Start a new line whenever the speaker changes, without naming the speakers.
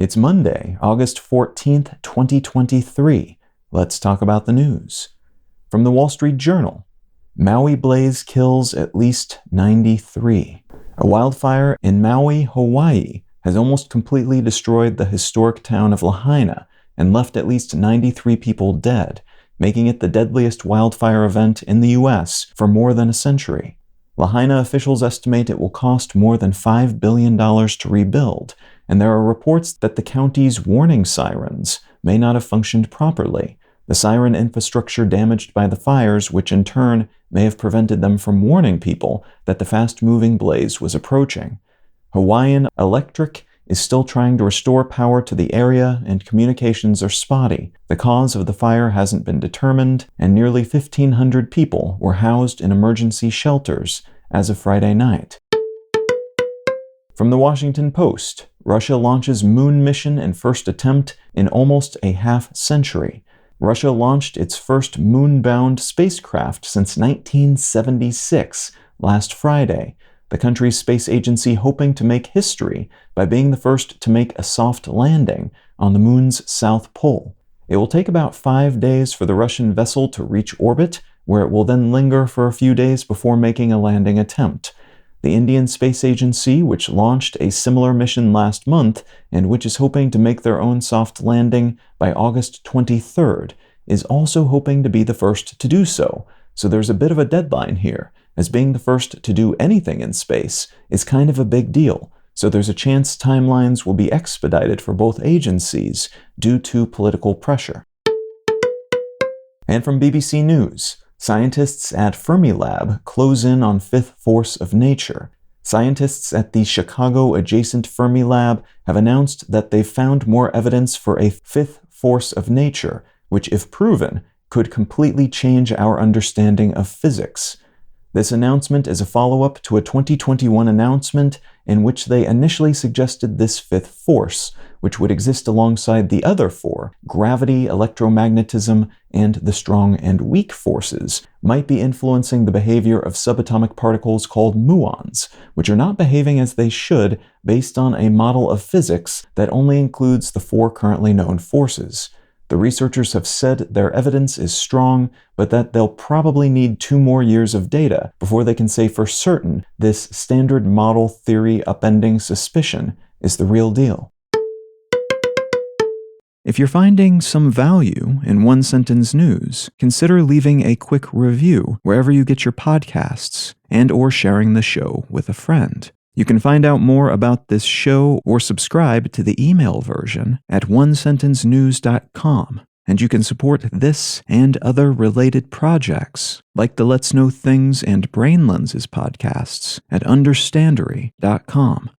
It's Monday, August 14th, 2023. Let's talk about the news. From the Wall Street Journal, Maui blaze kills at least 93. A wildfire in Maui, Hawaii, has almost completely destroyed the historic town of Lahaina and left at least 93 people dead, making it the deadliest wildfire event in the U.S. for more than a century. Lahaina officials estimate it will cost more than $5 billion to rebuild, and there are reports that the county's warning sirens may not have functioned properly. The siren infrastructure damaged by the fires, which in turn may have prevented them from warning people that the fast-moving blaze was approaching. Hawaiian Electric is still trying to restore power to the area, and communications are spotty. The cause of the fire hasn't been determined, and nearly 1,500 people were housed in emergency shelters as of Friday night. From the Washington Post, Russia launches moon mission and first attempt in almost a half-century. Russia launched its first moon-bound spacecraft since 1976, last Friday, the country's space agency hoping to make history by being the first to make a soft landing on the moon's south pole. It will take about 5 days for the Russian vessel to reach orbit, where it will then linger for a few days before making a landing attempt. The Indian Space Agency, which launched a similar mission last month and which is hoping to make their own soft landing by August 23rd, is also hoping to be the first to do so. So there's a bit of a deadline here, as being the first to do anything in space is kind of a big deal. So there's a chance timelines will be expedited for both agencies due to political pressure. And from BBC News, scientists at Fermilab close in on fifth force of nature. Scientists at the Chicago-adjacent Fermilab have announced that they've found more evidence for a fifth force of nature, which, if proven, could completely change our understanding of physics. This announcement is a follow-up to a 2021 announcement in which they initially suggested this fifth force, which would exist alongside the other four, gravity, electromagnetism, and the strong and weak forces, might be influencing the behavior of subatomic particles called muons, which are not behaving as they should based on a model of physics that only includes the four currently known forces. The researchers have said their evidence is strong, but that they'll probably need 2 more years of data before they can say for certain this standard model theory upending suspicion is the real deal. If you're finding some value in One Sentence News, consider leaving a quick review wherever you get your podcasts and/or sharing the show with a friend. You can find out more about this show or subscribe to the email version at onesentencenews.com, and you can support this and other related projects, like the Let's Know Things and Brain Lenses podcasts at understandery.com.